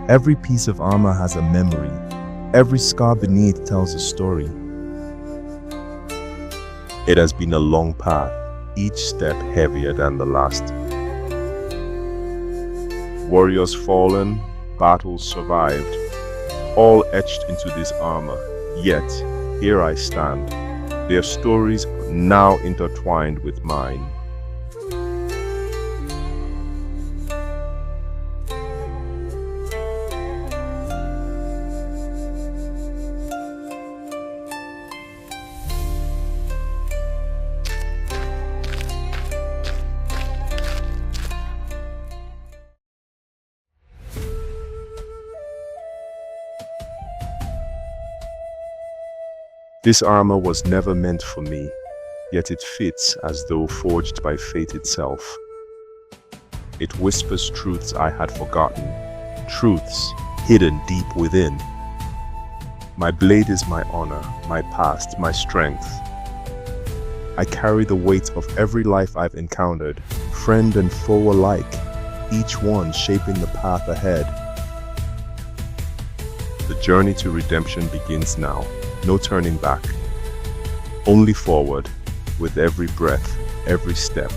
Every piece of armor has a memory. Every scar beneath tells a story. It has been a long path, each step heavier than the last. Warriors fallen, battles survived, all etched into this armor. Yet, here I stand, their stories now intertwined with mine. This armor was never meant for me, yet it fits as though forged by fate itself. It whispers truths I had forgotten, truths hidden deep within. My blade is my honor, my past, my strength. I carry the weight of every life I've encountered, friend and foe alike, each one shaping the path ahead. The journey to redemption begins now. No turning back, only forward with every breath, every step.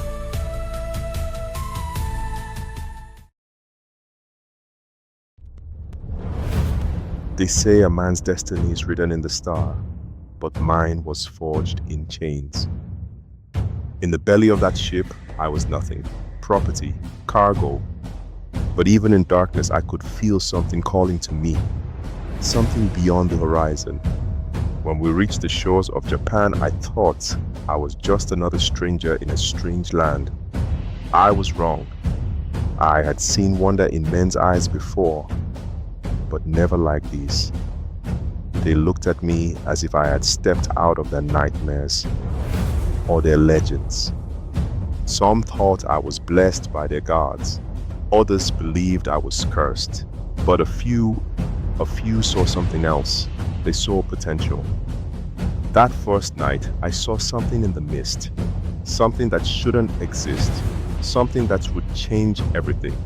They say a man's destiny is written in the star, but mine was forged in chains. In the belly of that ship, I was nothing, property, cargo. But even in darkness, I could feel something calling to me, something beyond the horizon. When we reached the shores of Japan, I thought I was just another stranger in a strange land. I was wrong. I had seen wonder in men's eyes before, but never like these. They looked at me as if I had stepped out of their nightmares or their legends. Some thought I was blessed by their gods. Others believed I was cursed. But a few saw something else. They saw potential. That first night, I saw something in the mist, something that shouldn't exist, something that would change everything.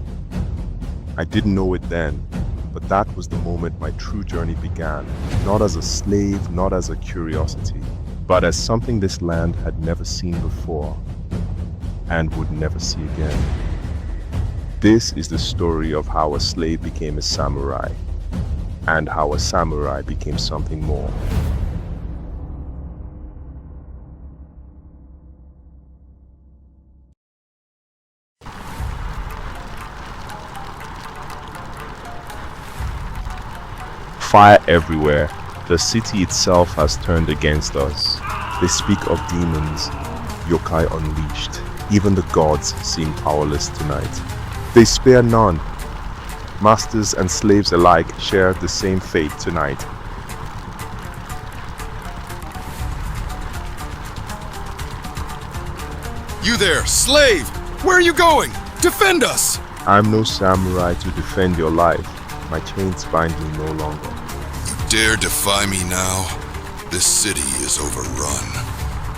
I didn't know it then, but that was the moment my true journey began, not as a slave, not as a curiosity, but as something this land had never seen before and would never see again. This is the story of how a slave became a samurai, and how a samurai became something more. Fire everywhere. The city itself has turned against us. They speak of demons, yokai unleashed. Even the gods seem powerless tonight. They spare none. Masters and slaves alike share the same fate tonight. You there, slave! Where are you going? Defend us! I'm no samurai to defend your life. My chains bind me no longer. You dare defy me now? This city is overrun.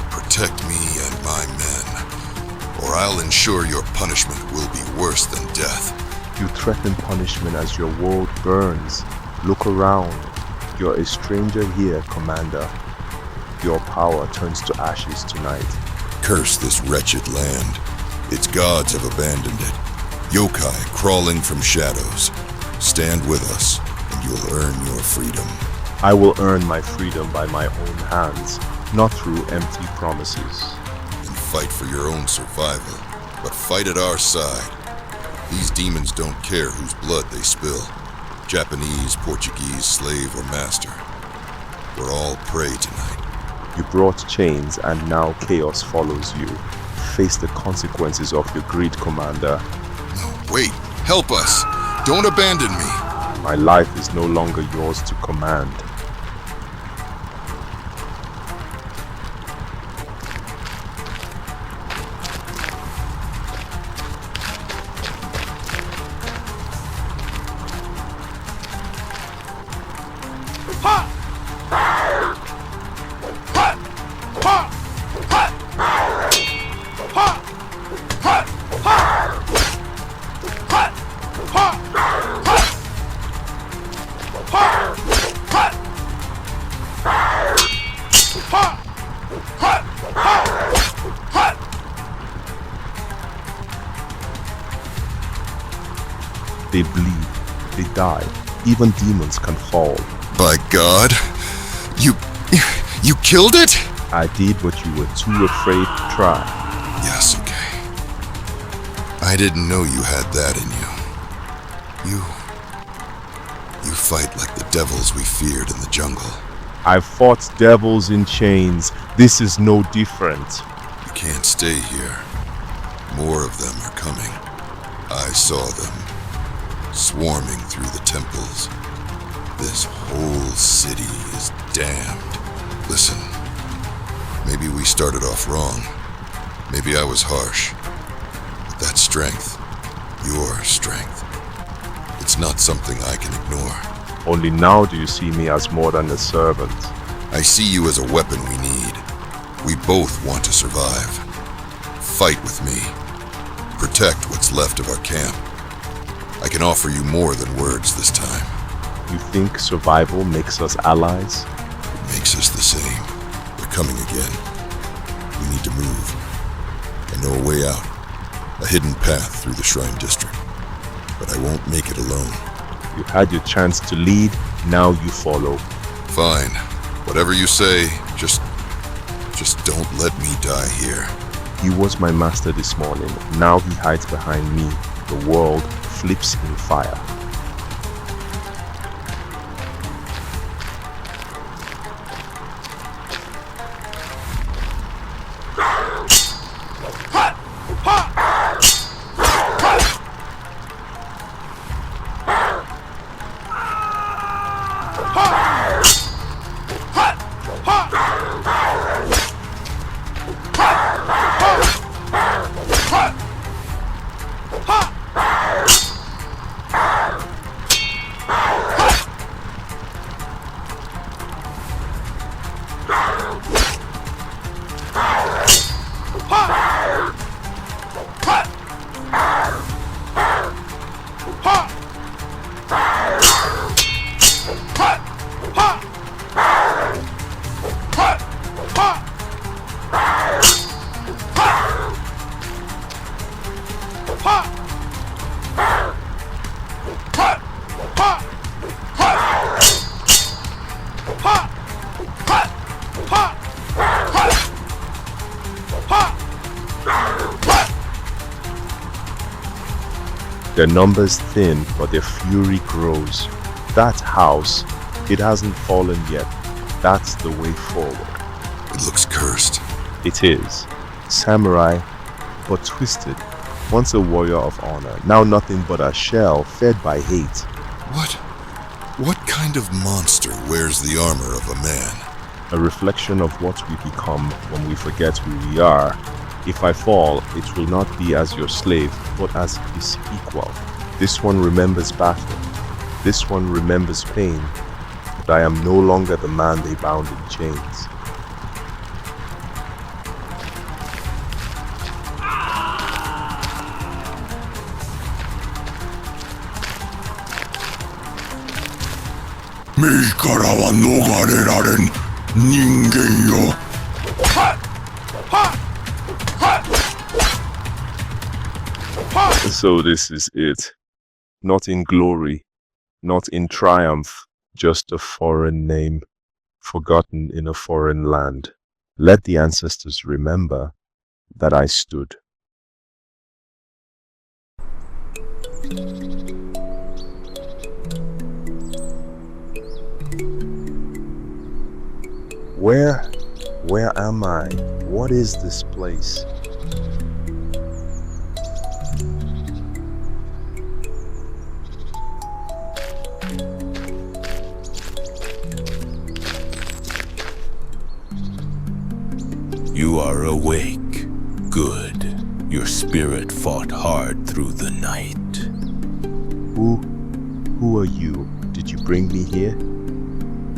Protect me and my men, or I'll ensure your punishment will be worse than death. You threaten punishment as your world burns. Look around. You're a stranger here, Commander. Your power turns to ashes tonight. Curse this wretched land. Its gods have abandoned it. Yokai crawling from shadows. Stand with us, and you'll earn your freedom. I will earn my freedom by my own hands, not through empty promises. And fight for your own survival, but fight at our side. These demons don't care whose blood they spill. Japanese, Portuguese, slave, or master. We're all prey tonight. You brought chains and now chaos follows you. Face the consequences of your greed, Commander. No, wait, help us! Don't abandon me! My life is no longer yours to command. They bleed. They die. Even demons can fall. By God, you killed it? I did what you were too afraid to try. Yasuke, I didn't know you had that in you. You fight like the devils we feared in the jungle. I've fought devils in chains. This is no different. You can't stay here. More of them are coming. I saw them swarming through the temples. This whole city is damned. Listen, maybe we started off wrong. Maybe I was harsh. But that strength, your strength, it's not something I can ignore. Only now do you see me as more than a servant. I see you as a weapon we need. We both want to survive. Fight with me. Protect what's left of our camp. I can offer you more than words this time. You think survival makes us allies? It makes us the same. They're coming again. We need to move. I know a way out. A hidden path through the Shrine District. But I won't make it alone. You had your chance to lead, now you follow. Fine. Whatever you say, just don't let me die here. He was my master this morning. Now he hides behind me. The world flips in fire. Their numbers thin, but their fury grows. That house, it hasn't fallen yet. That's the way forward. It looks cursed. It is. Samurai, but twisted. Once a warrior of honor, now nothing but a shell fed by hate. What kind of monster wears the armor of a man? A reflection of what we become when we forget who we are. If I fall, it will not be as your slave, but as his equal. This one remembers battle. This one remembers pain. But I am no longer the man they bound in chains. So this is it. Not in glory, not in triumph, just a foreign name, forgotten in a foreign land. Let the ancestors remember that I stood. Where am I? What is this place? You are awake. Good. Your spirit fought hard through the night. Who are you? Did you bring me here?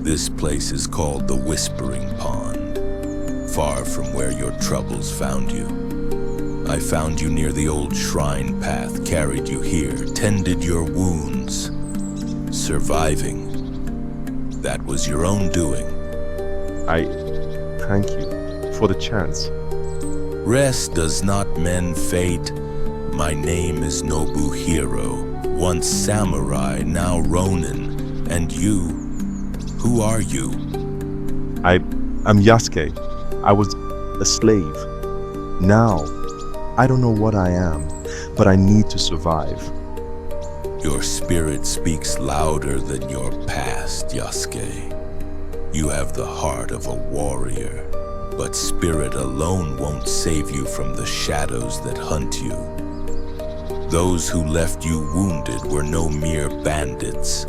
This place is called the Whispering Pond, far from where your troubles found you. I found you near the old shrine path, carried you here, tended your wounds. Surviving. That was your own doing. I thank you for the chance. Rest does not mend fate. My name is Nobuhiro, Once samurai, now ronin. And you, who are you? I'm Yasuke. I was a slave. Now, I don't know what I am, but I need to survive. Your spirit speaks louder than your past, Yasuke. You have the heart of a warrior, but spirit alone won't save you from the shadows that hunt you. Those who left you wounded were no mere bandits.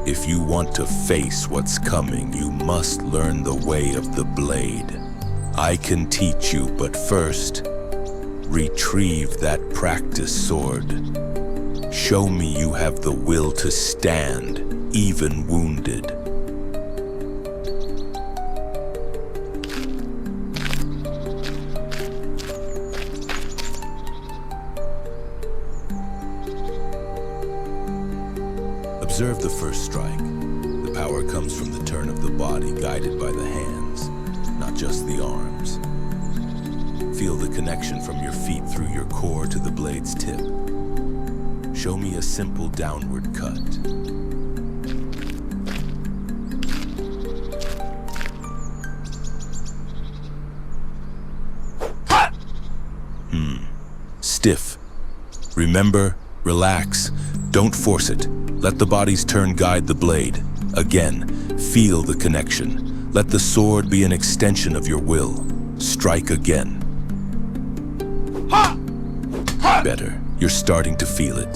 If you want to face what's coming, you must learn the way of the blade. I can teach you, but first, retrieve that practice sword. Show me you have the will to stand, even wounded. Observe the first strike. The power comes from the turn of the body, guided by the hands, not just the arms. Feel the connection from your feet through your core to the blade's tip. Show me a simple downward cut. Stiff. Remember, relax. Don't force it. Let the body's turn guide the blade. Again, feel the connection. Let the sword be an extension of your will. Strike again. Better. You're starting to feel it.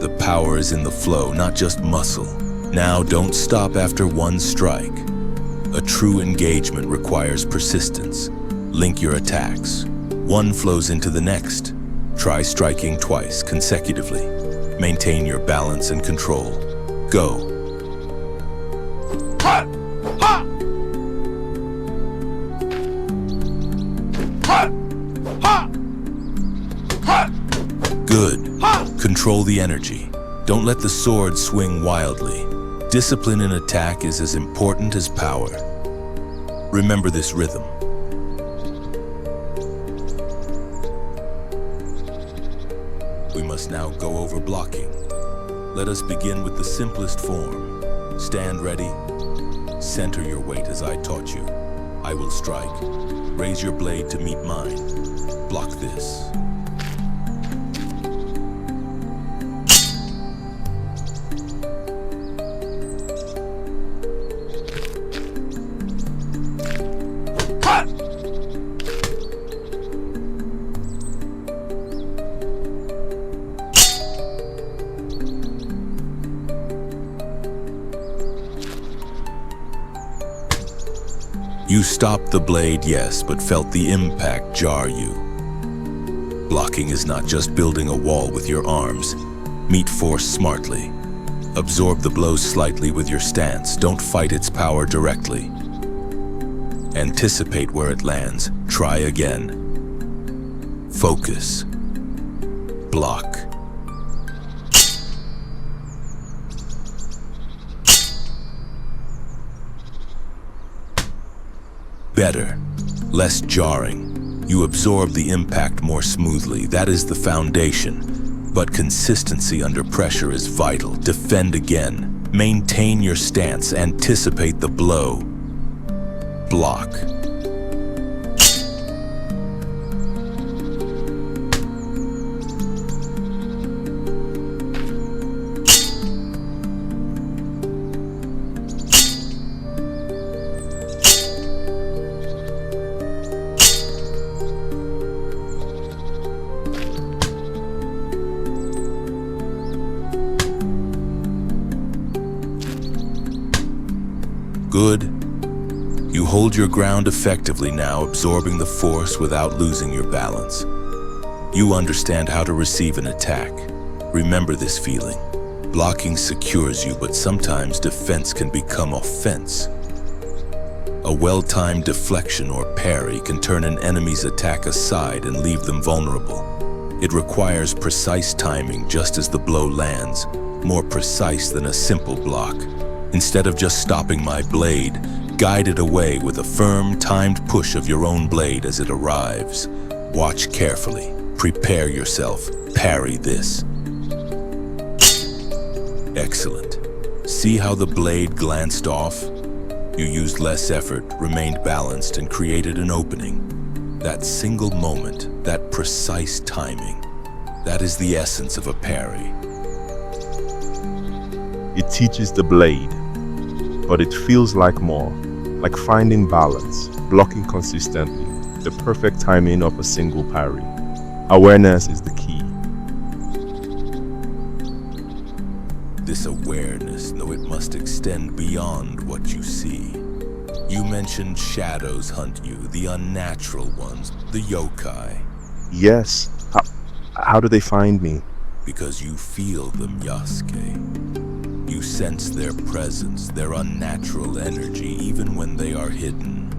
The power is in the flow, not just muscle. Now don't stop after one strike. A true engagement requires persistence. Link your attacks. One flows into the next. Try striking twice consecutively. Maintain your balance and control. Go. Good. Control the energy. Don't let the sword swing wildly. Discipline in attack is as important as power. Remember this rhythm. We must now go over blocking. Let us begin with the simplest form. Stand ready. Center your weight as I taught you. I will strike. Raise your blade to meet mine. Block this. You stopped the blade, yes, but felt the impact jar you. Blocking is not just building a wall with your arms. Meet force smartly. Absorb the blows slightly with your stance. Don't fight its power directly. Anticipate where it lands. Try again. Focus. Block. Better, less jarring. You absorb the impact more smoothly. That is the foundation. But consistency under pressure is vital. Defend again. Maintain your stance. Anticipate the blow. Block. Good. You hold your ground effectively now, absorbing the force without losing your balance. You understand how to receive an attack. Remember this feeling. Blocking secures you, but sometimes defense can become offense. A well-timed deflection or parry can turn an enemy's attack aside and leave them vulnerable. It requires precise timing just as the blow lands, more precise than a simple block. Instead of just stopping my blade, guide it away with a firm, timed push of your own blade as it arrives. Watch carefully. Prepare yourself. Parry this. Excellent. See how the blade glanced off? You used less effort, remained balanced, and created an opening. That single moment, that precise timing, that is the essence of a parry. It teaches the blade, but it feels like more, like finding balance, blocking consistently, the perfect timing of a single parry. Awareness is the key. This awareness, though it must extend beyond what you see. You mentioned shadows hunt you, the unnatural ones, the yokai. Yes. How do they find me? Because you feel them, Yasuke. You sense their presence, their unnatural energy, even when they are hidden.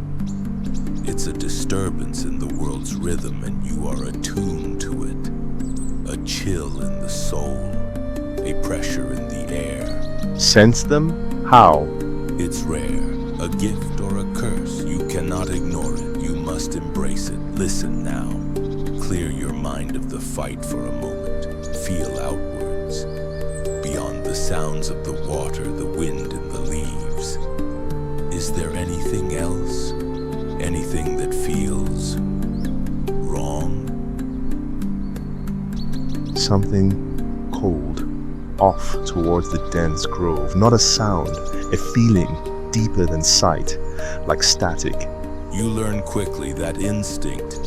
It's a disturbance in the world's rhythm, and you are attuned to it. A chill in the soul, a pressure in the air. Sense them? How? It's rare, a gift or a curse. You cannot ignore it. You must embrace it. Listen now. Clear your mind of the fight for a moment. Feel outwards. Beyond the sounds of the water, the wind, and the leaves. Is there anything else? Anything that feels wrong? Something cold, off towards the dense grove. Not a sound, a feeling deeper than sight, like static. You learn quickly that instinct.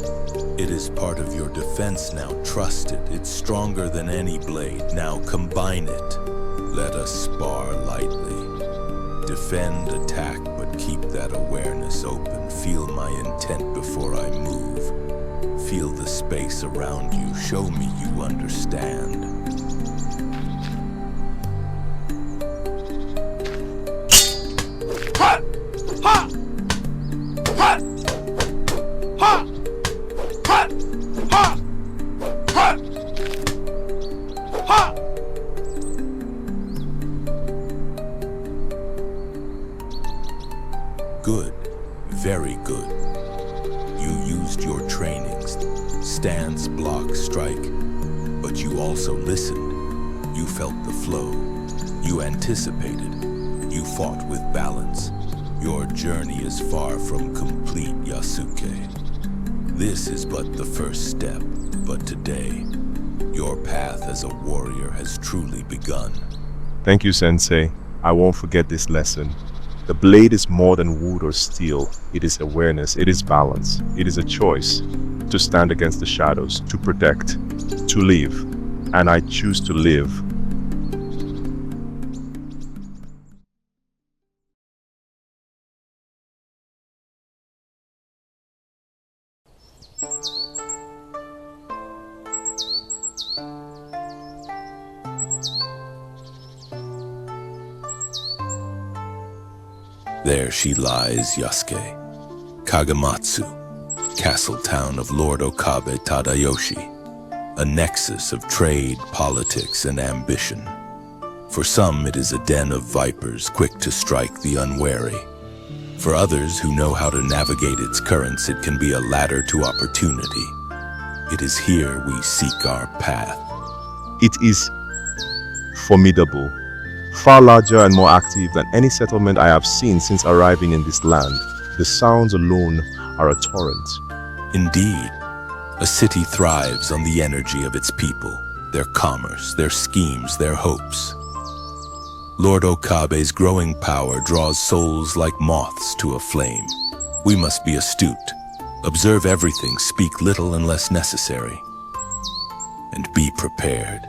It is part of your defense now. Trust it. It's stronger than any blade. Now combine it. Let us spar lightly. Defend, attack, but keep that awareness open. Feel my intent before I move. Feel the space around you. Show me you understand. Good, very good. You used your trainings, stance, block, strike, but you also listened. You felt the flow. You anticipated. You fought with balance. Your journey is far from complete, Yasuke. This is but the first step, but today, your path as a warrior has truly begun. Thank you, Sensei. I won't forget this lesson. The blade is more than wood or steel. It is awareness, it is balance, it is a choice to stand against the shadows, to protect, to live. And I choose to live. There she lies, Yasuke. Kagamatsu, castle town of Lord Okabe Tadayoshi, a nexus of trade, politics, and ambition. For some, it is a den of vipers quick to strike the unwary. For others who know how to navigate its currents, it can be a ladder to opportunity. It is here we seek our path. It is formidable, far larger and more active than any settlement I have seen since arriving in this land. The sounds alone are a torrent. Indeed, a city thrives on the energy of its people, their commerce, their schemes, their hopes. Lord Okabe's growing power draws souls like moths to a flame. We must be astute, observe everything, speak little unless necessary, and be prepared.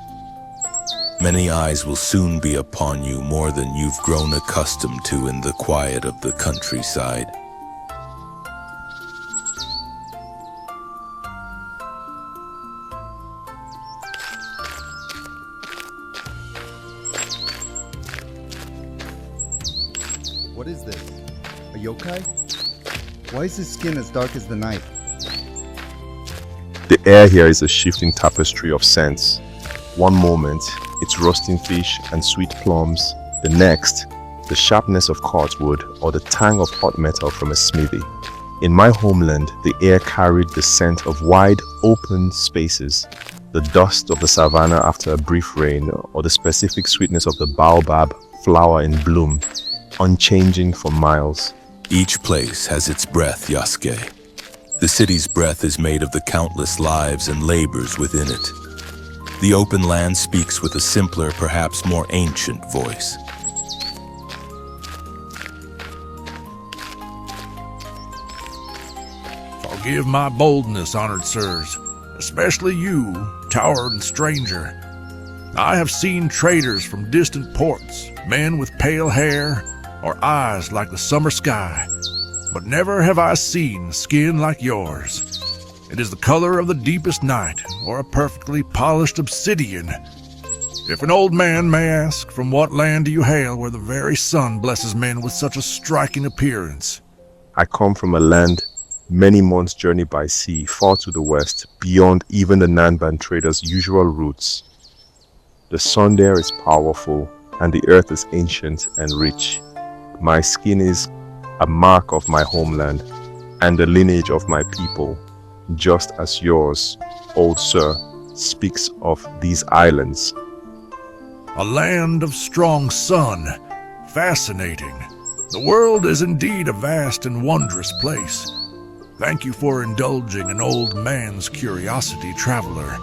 Many eyes will soon be upon you, more than you've grown accustomed to in the quiet of the countryside. What is this? A yokai? Why is his skin as dark as the night? The air here is a shifting tapestry of scents. One moment, it's roasting fish and sweet plums. The next, the sharpness of cordwood or the tang of hot metal from a smithy. In my homeland, the air carried the scent of wide, open spaces. The dust of the savannah after a brief rain, or the specific sweetness of the baobab flower in bloom, unchanging for miles. Each place has its breath, Yasuke. The city's breath is made of the countless lives and labors within it. The open land speaks with a simpler, perhaps more ancient voice. Forgive my boldness, honored sirs, especially you, towering stranger. I have seen traders from distant ports, men with pale hair or eyes like the summer sky, but never have I seen skin like yours. It is the color of the deepest night or a perfectly polished obsidian. If an old man may ask, from what land do you hail where the very sun blesses men with such a striking appearance? I come from a land many months' journey by sea, far to the west, beyond even the Nanban traders' usual routes. The sun there is powerful, and the earth is ancient and rich. My skin is a mark of my homeland, and the lineage of my people, just as yours, old sir, speaks of these islands. A land of strong sun. Fascinating. The world is indeed a vast and wondrous place. Thank you for indulging an old man's curiosity, traveler.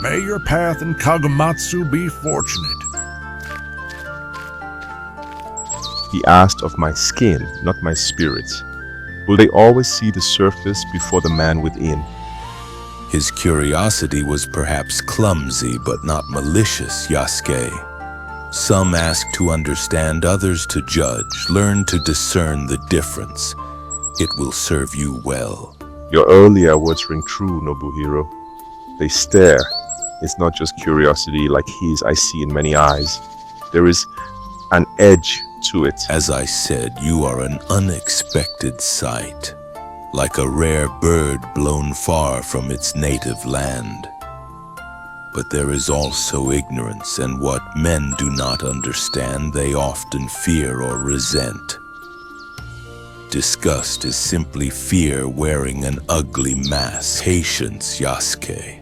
May your path in Kagamatsu be fortunate. He asked of my skin, not my spirit. Will they always see the surface before the man within? His curiosity was perhaps clumsy but not malicious, Yasuke. Some ask to understand, others to judge. Learn to discern the difference. It will serve you well. Your earlier words ring true, Nobuhiro. They stare. It's not just curiosity like his I see in many eyes. There is an edge to it. As I said, you are an unexpected sight, like a rare bird blown far from its native land. But there is also ignorance, and what men do not understand, they often fear or resent. Disgust is simply fear wearing an ugly mask. Patience, Yasuke.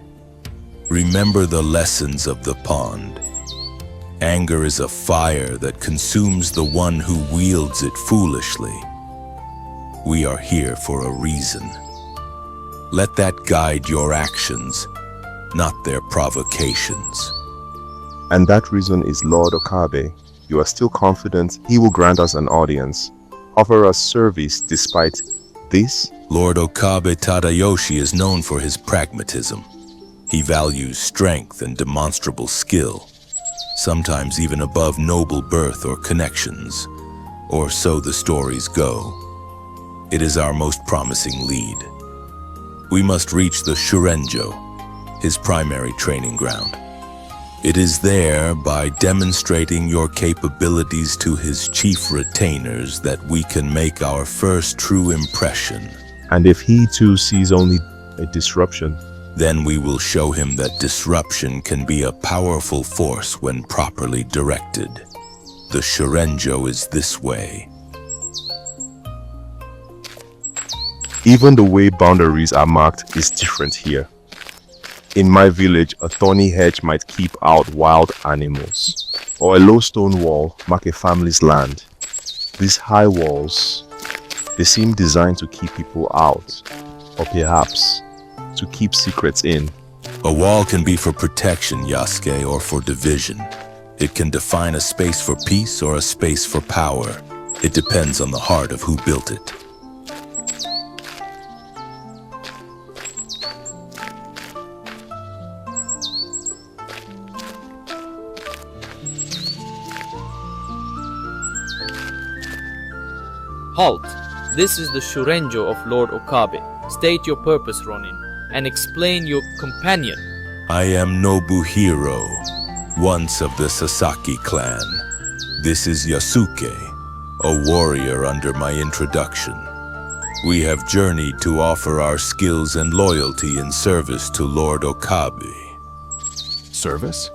Remember the lessons of the pond. Anger is a fire that consumes the one who wields it foolishly. We are here for a reason. Let that guide your actions, not their provocations. And that reason is Lord Okabe. You are still confident he will grant us an audience, offer us service despite this? Lord Okabe Tadayoshi is known for his pragmatism. He values strength and demonstrable skill, sometimes even above noble birth or connections, or so the stories go. It is our most promising lead. We must reach the Shurenjo, his primary training ground. It is there, by demonstrating your capabilities to his chief retainers, that we can make our first true impression. And if he too sees only a disruption? Then we will show him that disruption can be a powerful force when properly directed. The Shurenjo is this way. Even the way boundaries are marked is different here. In my village, a thorny hedge might keep out wild animals, or a low stone wall mark a family's land. These high walls, they seem designed to keep people out, or perhaps to keep secrets in. A wall can be for protection, Yasuke, or for division. It can define a space for peace or a space for power. It depends on the heart of who built it. Halt! This is the Shurenjo of Lord Okabe. State your purpose, Ronin, and explain your companion. I am Nobuhiro, once of the Sasaki clan. This is Yasuke, a warrior under my introduction. We have journeyed to offer our skills and loyalty in service to Lord Okabe. Service?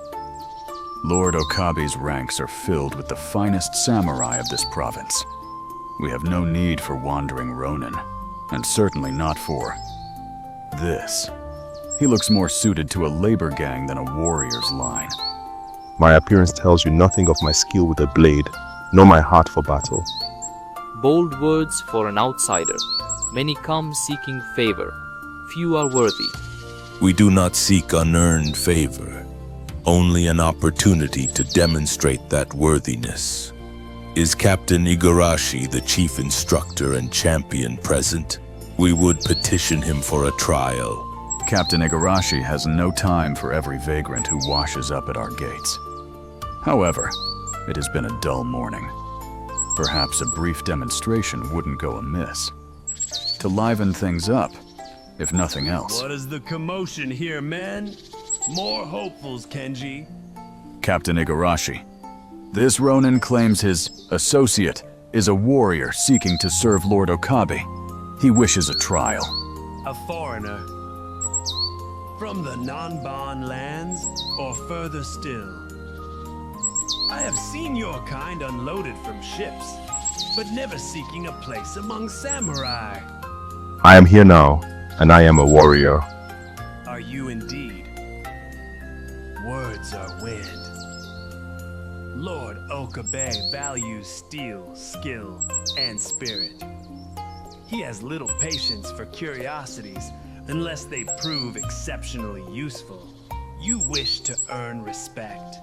Lord Okabe's ranks are filled with the finest samurai of this province. We have no need for wandering ronin, and certainly not for this. He looks more suited to a labor gang than a warrior's line. My appearance tells you nothing of my skill with a blade, nor my heart for battle. Bold words for an outsider. Many come seeking favor. Few are worthy. We do not seek unearned favor, only an opportunity to demonstrate that worthiness. Is Captain Igarashi, the chief instructor and champion, present? We would petition him for a trial. Captain Igarashi has no time for every vagrant who washes up at our gates. However, it has been a dull morning. Perhaps a brief demonstration wouldn't go amiss. To liven things up, if nothing else. What is the commotion here, men? More hopefuls, Kenji. Captain Igarashi, this ronin claims his associate is a warrior seeking to serve Lord Okabe. He wishes a trial. A foreigner. From the non-Ban lands, or further still. I have seen your kind unloaded from ships, but never seeking a place among samurai. I am here now, and I am a warrior. Are you indeed? Words are wind. Lord Okabe values steel, skill, and spirit. He has little patience for curiosities unless they prove exceptionally useful. You wish to earn respect.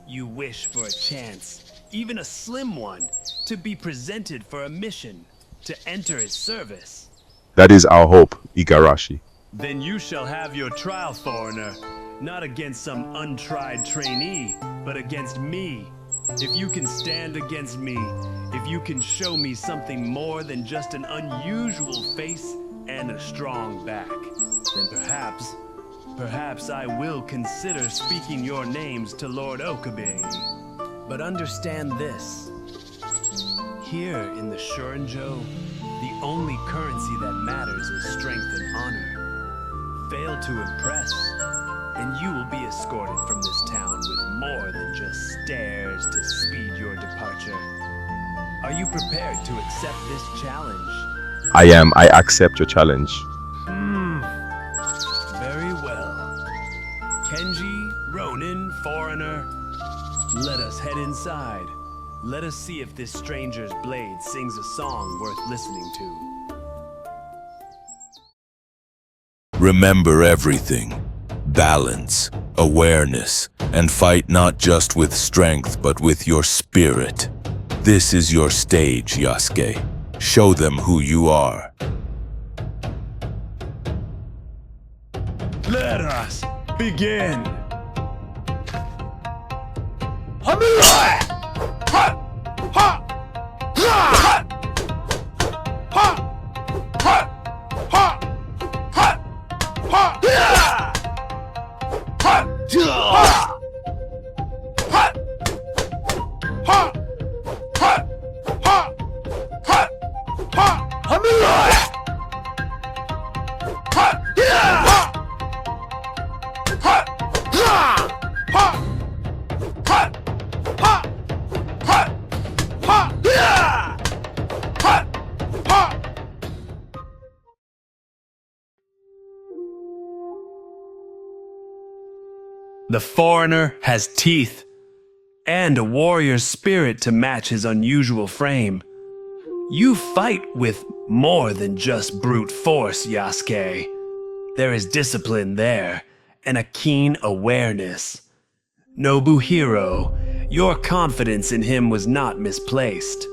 You wish for a chance, even a slim one, to be presented for a mission, to enter his service. That is our hope, Igarashi. Then you shall have your trial, foreigner, not against some untried trainee, but against me. If you can stand against me, if you can show me something more than just an unusual face and a strong back, then perhaps I will consider speaking your names to Lord Okabe. But understand this. Here in the Shurenjo, the only currency that matters is strength and honor. Fail to impress, and you will be escorted from this town with more than just stairs to speed your departure. Are you prepared to accept this challenge? I am. I accept your challenge. Very well. Kenji, ronin, foreigner, let us head inside. Let us see if this stranger's blade sings a song worth listening to. Remember everything. Balance, awareness, and fight not just with strength but with your spirit. This is your stage, Yasuke. Show them who you are. Let us begin! The foreigner has teeth and a warrior's spirit to match his unusual frame. You fight with more than just brute force, Yasuke. There is discipline there and a keen awareness. Nobuhiro, your confidence in him was not misplaced.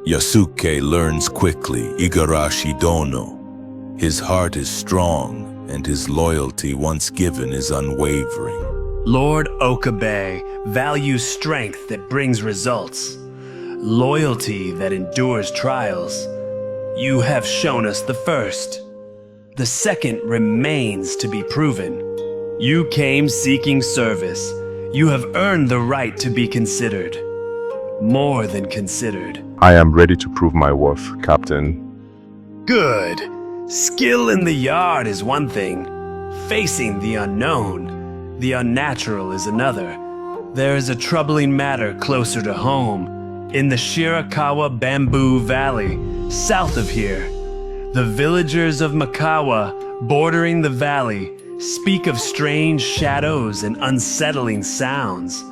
Yasuke learns quickly, Igarashi Dono. His heart is strong, and his loyalty once given is unwavering. Lord Okabe values strength that brings results, loyalty that endures trials. You have shown us the first. The second remains to be proven. You came seeking service. You have earned the right to be considered. More than considered. I am ready to prove my worth, Captain. Good. Skill in the yard is one thing. Facing the unknown, the unnatural is another. There is a troubling matter closer to home, in the Shirakawa Bamboo Valley, south of here. The villagers of Makawa, bordering the valley, speak of strange shadows and unsettling sounds.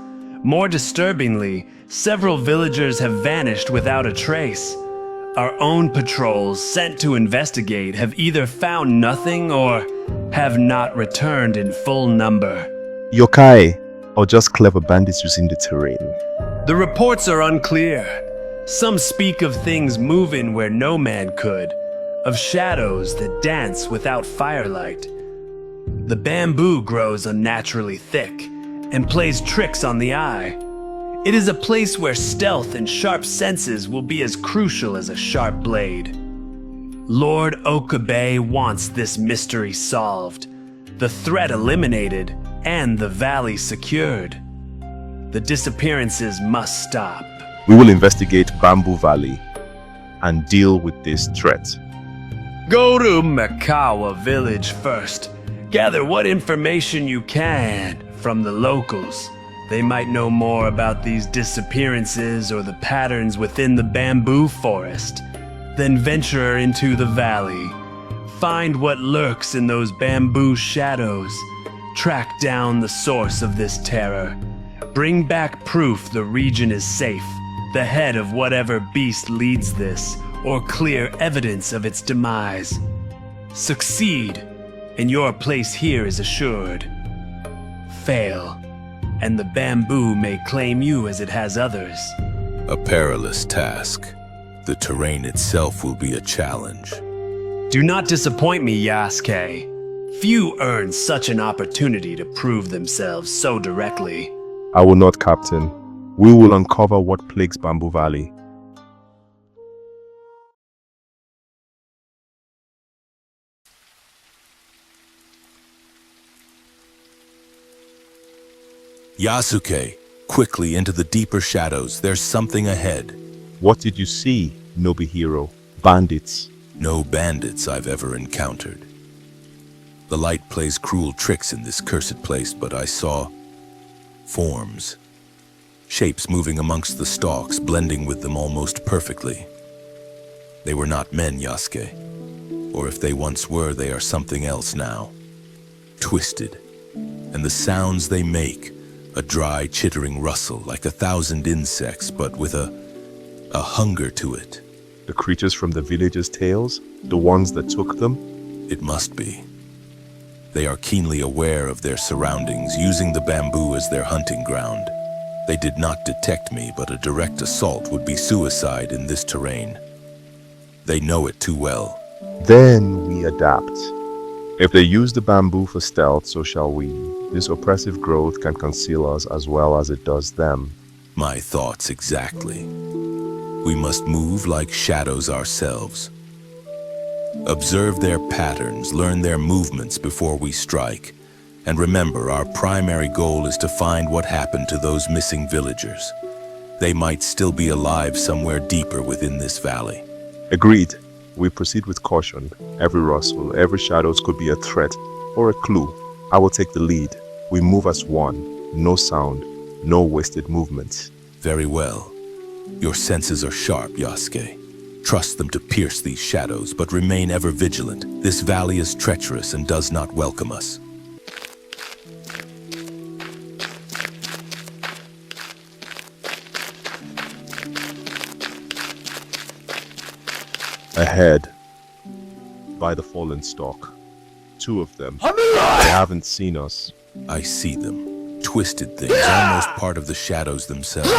More disturbingly, several villagers have vanished without a trace. Our own patrols sent to investigate have either found nothing or have not returned in full number. Yokai, or just clever bandits using the terrain? The reports are unclear. Some speak of things moving where no man could, of shadows that dance without firelight. The bamboo grows unnaturally thick and plays tricks on the eye. It is a place where stealth and sharp senses will be as crucial as a sharp blade. Lord Okabe wants this mystery solved, the threat eliminated, and the valley secured. The disappearances must stop. We will investigate Bamboo Valley and deal with this threat. Go to Makawa village first. Gather what information you can from the locals. They might know more about these disappearances or the patterns within the bamboo forest. Then venture into the valley. Find what lurks in those bamboo shadows. Track down the source of this terror. Bring back proof the region is safe, the head of whatever beast leads this, or clear evidence of its demise. Succeed, and your place here is assured. Fail, and the bamboo may claim you as it has others. A perilous task. The terrain itself will be a challenge. Do not disappoint me, Yasuke. Few earn such an opportunity to prove themselves so directly. I will not, Captain. We will uncover what plagues Bamboo Valley. Yasuke, quickly into the deeper shadows. There's something ahead. What did you see, Nobuhiro? Bandits. No bandits I've ever encountered. The light plays cruel tricks in this cursed place, but I saw forms. Shapes moving amongst the stalks, blending with them almost perfectly. They were not men, Yasuke. Or if they once were, they are something else now. Twisted. And the sounds they make, a dry, chittering rustle, like 1,000 insects, but with a hunger to it. The creatures from the villagers' tales? The ones that took them? It must be. They are keenly aware of their surroundings, using the bamboo as their hunting ground. They did not detect me, but a direct assault would be suicide in this terrain. They know it too well. Then we adapt. If they use the bamboo for stealth, so shall we. This oppressive growth can conceal us as well as it does them. My thoughts exactly. We must move like shadows ourselves. Observe their patterns, learn their movements before we strike. And remember, our primary goal is to find what happened to those missing villagers. They might still be alive somewhere deeper within this valley. Agreed. We proceed with caution. Every rustle, every shadows could be a threat or a clue. I will take the lead. We move as one. No sound, no wasted movements. Very well. Your senses are sharp, Yasuke. Trust them to pierce these shadows, but remain ever vigilant. This valley is treacherous and does not welcome us. Ahead, by the fallen stalk. Two of them. They haven't seen us. I see them. Twisted things, almost part of the shadows themselves.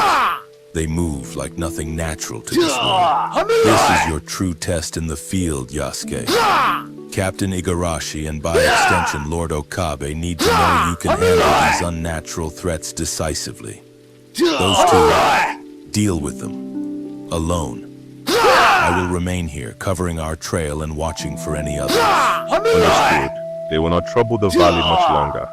They move like nothing natural to this world. This is your true test in the field, Yasuke. Captain Igarashi and by extension Lord Okabe need to know you can handle these unnatural threats decisively. Those two, deal with them. Alone. I will remain here, covering our trail and watching for any others. Understood. They will not trouble the valley much longer.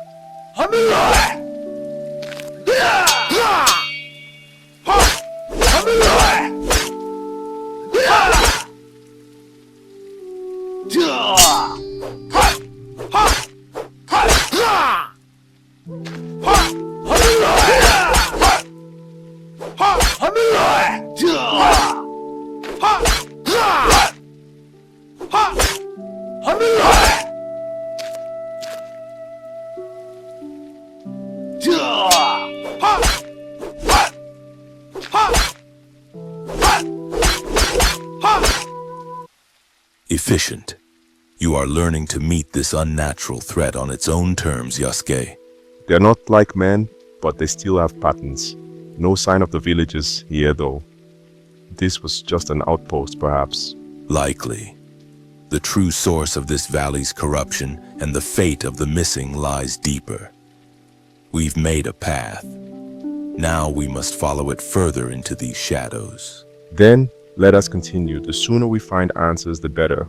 Sufficient. You are learning to meet this unnatural threat on its own terms, Yasuke. They're not like men, but they still have patterns. No sign of the villagers here though. This was just an outpost, perhaps. Likely. The true source of this valley's corruption and the fate of the missing lies deeper. We've made a path. Now we must follow it further into these shadows. Then, let us continue. The sooner we find answers, the better.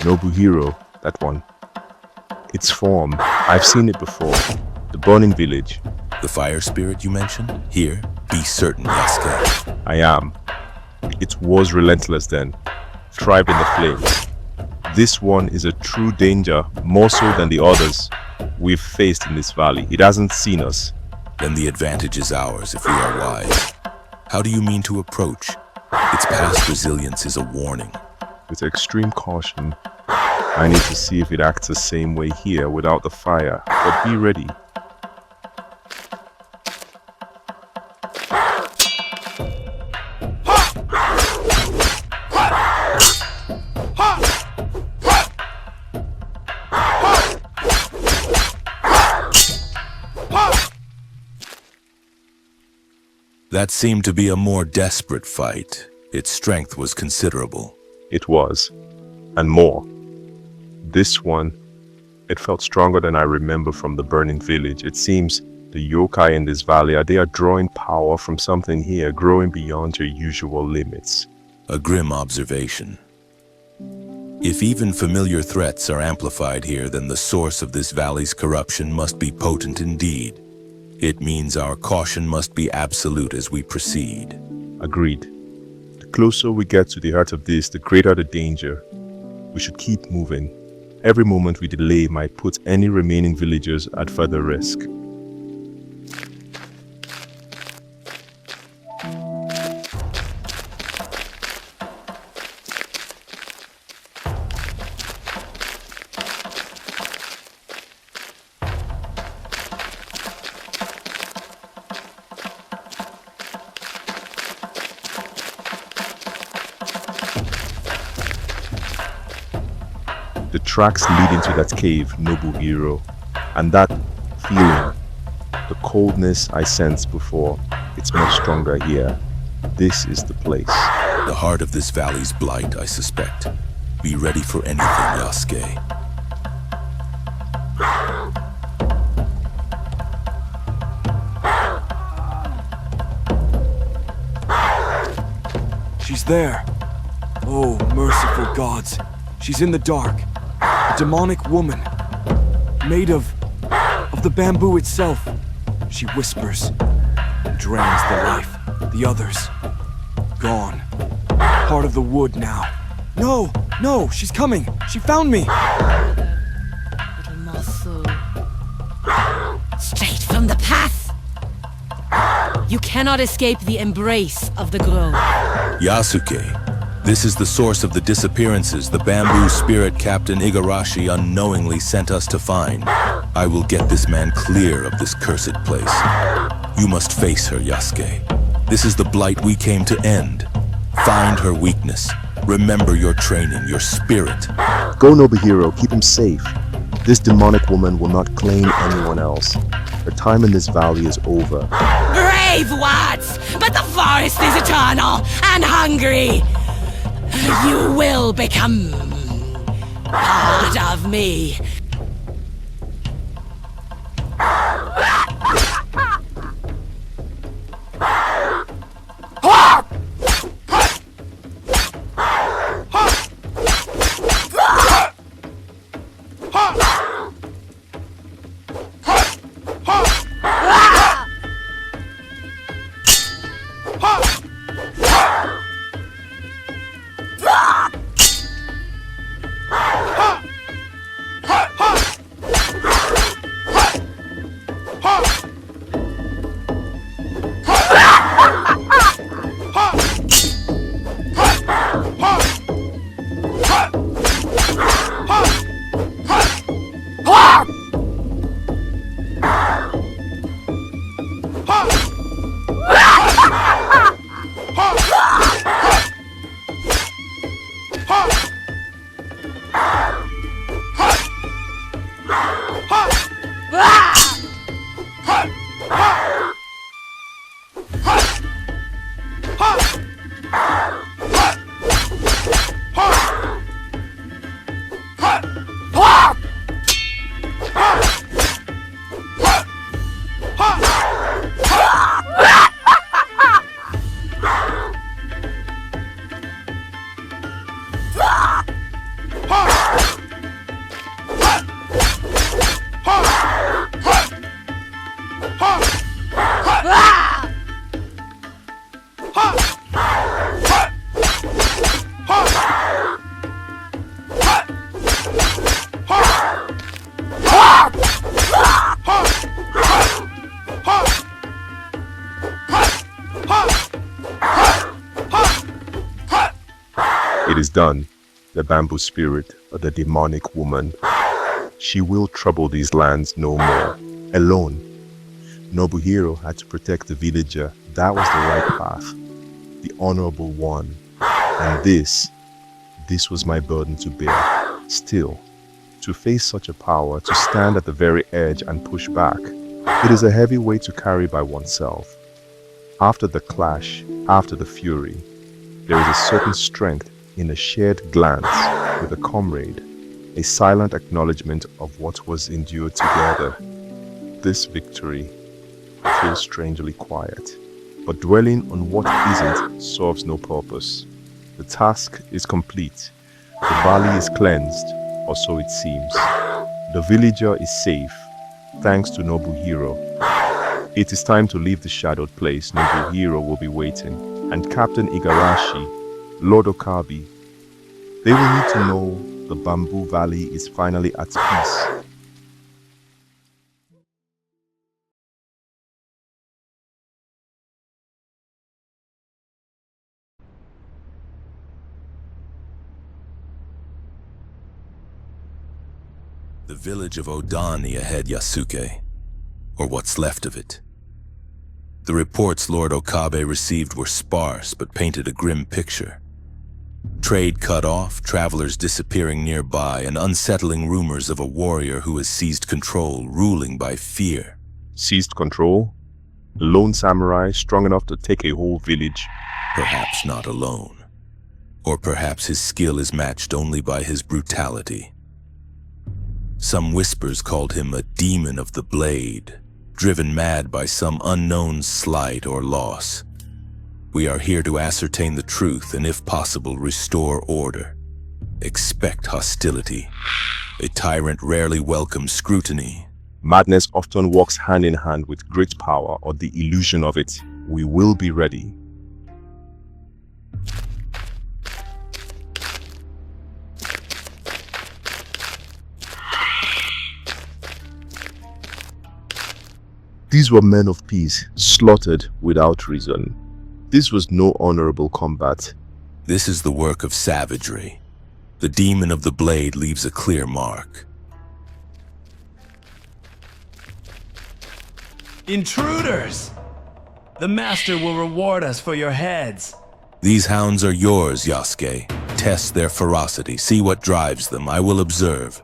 Nobuhiro, that one. Its form, I've seen it before. The burning village. The fire spirit you mentioned? Here, be certain, Yasuke. I am. It was relentless then, thrived in the flames. This one is a true danger, more so than the others we've faced in this valley. It hasn't seen us. Then the advantage is ours if we are wise. How do you mean to approach? Its past resilience is a warning. With extreme caution, I need to see if it acts the same way here without the fire, but be ready. That seemed to be a more desperate fight. Its strength was considerable. It was, and more. This one, it felt stronger than I remember from the burning village. It seems the yokai in this valley, they are drawing power from something here, growing beyond your usual limits. A grim observation. If even familiar threats are amplified here, then the source of this valley's corruption must be potent indeed. It means our caution must be absolute as we proceed. Agreed. The closer we get to the heart of this, the greater the danger. We should keep moving. Every moment we delay might put any remaining villagers at further risk. The tracks lead into that cave, Nobuhiro, and that feeling, the coldness I sensed before, it's much stronger here. This is the place. The heart of this valley's blight, I suspect. Be ready for anything, Yasuke. She's there. Oh, merciful gods. She's in the dark. A demonic woman. Made of the bamboo itself. She whispers and drains the life. The others. Gone. Part of the wood now. No! No! She's coming! She found me! Straight from the path! You cannot escape the embrace of the grove. Yasuke, this is the source of the disappearances the bamboo spirit Captain Igarashi unknowingly sent us to find. I will get this man clear of this cursed place. You must face her, Yasuke. This is the blight we came to end. Find her weakness. Remember your training, your spirit. Go, Nobuhiro, keep him safe. This demonic woman will not claim anyone else. Her time in this valley is over. Brave words, but the forest is eternal and hungry. You will become part of me. It is done. The bamboo spirit, the demonic woman. She will trouble these lands no more. Alone. Nobuhiro had to protect the villager. That was the right path. The honorable one. And this was my burden to bear. Still, to face such a power, to stand at the very edge and push back, it is a heavy weight to carry by oneself. After the clash, after the fury, there is a certain strength in a shared glance with a comrade, a silent acknowledgement of what was endured together. This victory feels strangely quiet, but dwelling on what isn't serves no purpose. The task is complete. The valley is cleansed, or so it seems. The villager is safe, thanks to Nobuhiro. It is time to leave the shadowed place. Nobuhiro will be waiting, and Captain Igarashi, Lord Okabe, they will need to know the Bamboo Valley is finally at peace. The village of Odani ahead, Yasuke, or what's left of it. The reports Lord Okabe received were sparse, but painted a grim picture. Trade cut off, travelers disappearing nearby, and unsettling rumors of a warrior who has seized control, ruling by fear. Seized control? A lone samurai strong enough to take a whole village? Perhaps not alone. Or perhaps his skill is matched only by his brutality. Some whispers called him a demon of the blade, driven mad by some unknown slight or loss. We are here to ascertain the truth and, if possible, restore order. Expect hostility. A tyrant rarely welcomes scrutiny. Madness often walks hand in hand with great power or the illusion of it. We will be ready. These were men of peace, slaughtered without reason. This was no honorable combat. This is the work of savagery. The demon of the blade leaves a clear mark. Intruders! The master will reward us for your heads. These hounds are yours, Yasuke. Test their ferocity. See what drives them. I will observe.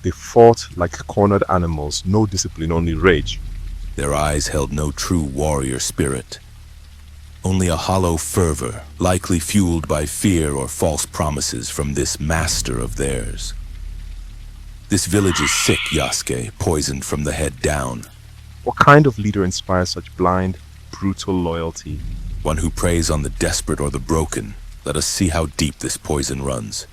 They fought like cornered animals, no discipline, only rage. Their eyes held no true warrior spirit. Only a hollow fervor, likely fueled by fear or false promises from this master of theirs. This village is sick, Yasuke, poisoned from the head down. What kind of leader inspires such blind, brutal loyalty? One who preys on the desperate or the broken. Let us see how deep this poison runs.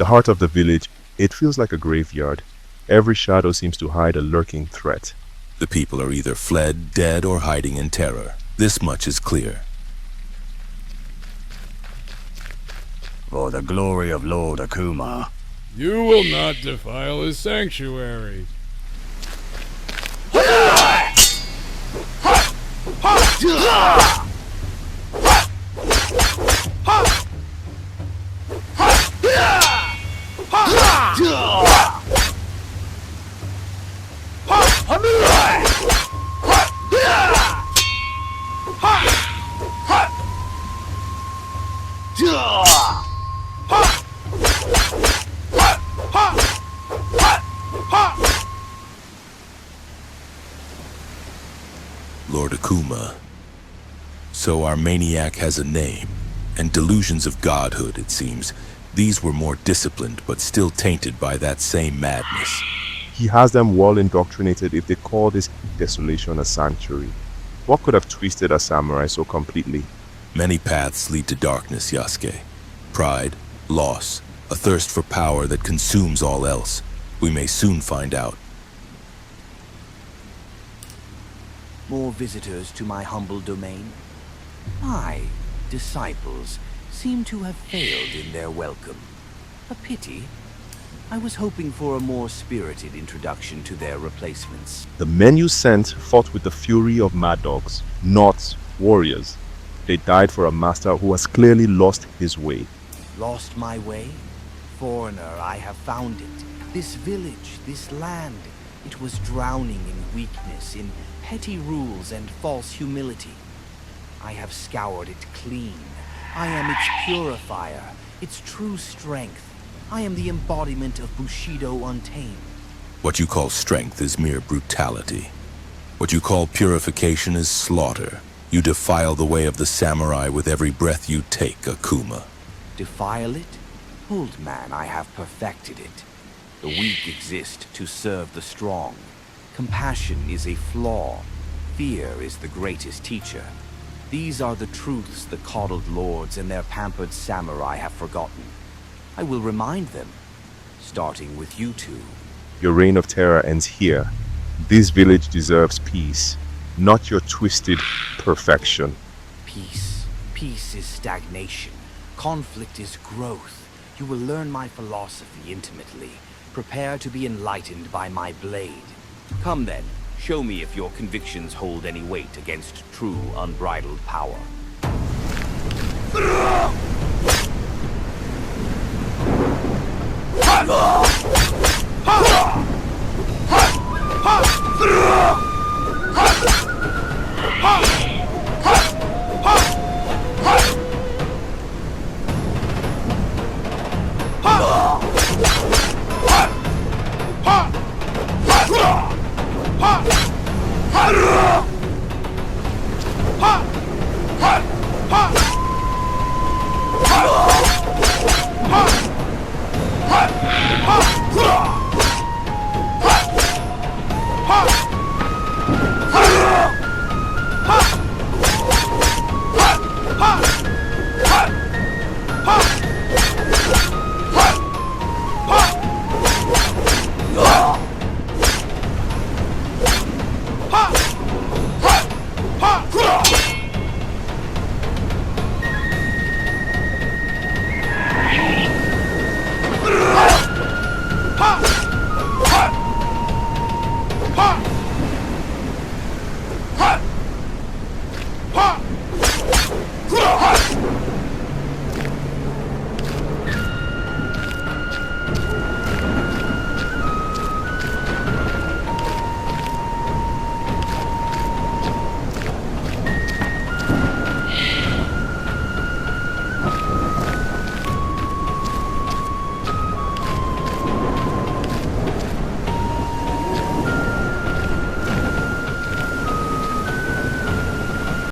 The heart of the village, it feels like a graveyard. Every shadow seems to hide a lurking threat. The people are either fled, dead, or hiding in terror. This much is clear. For the glory of Lord Akuma. You will not defile his sanctuary. Lord Akuma. So our maniac has a name, and delusions of godhood, it seems. These were more disciplined, but still tainted by that same madness. He has them well indoctrinated if they call this desolation a sanctuary. What could have twisted a samurai so completely? Many paths lead to darkness, Yasuke. Pride, loss, a thirst for power that consumes all else. We may soon find out. More visitors to my humble domain? My disciples seem to have failed in their welcome. A pity. I was hoping for a more spirited introduction to their replacements. The men you sent fought with the fury of mad dogs, not warriors. They died for a master who has clearly lost his way. Lost my way? Foreigner, I have found it. This village, this land, it was drowning in weakness, in petty rules and false humility. I have scoured it clean. I am its purifier, its true strength. I am the embodiment of Bushido untamed. What you call strength is mere brutality. What you call purification is slaughter. You defile the way of the samurai with every breath you take, Akuma. Defile it? Old man, I have perfected it. The weak exist to serve the strong. Compassion is a flaw. Fear is the greatest teacher. These are the truths the coddled lords and their pampered samurai have forgotten. I will remind them, starting with you two. Your reign of terror ends here. This village deserves peace, not your twisted perfection. Peace. Peace is stagnation. Conflict is growth. You will learn my philosophy intimately. Prepare to be enlightened by my blade. Come then, show me if your convictions hold any weight against true unbridled power.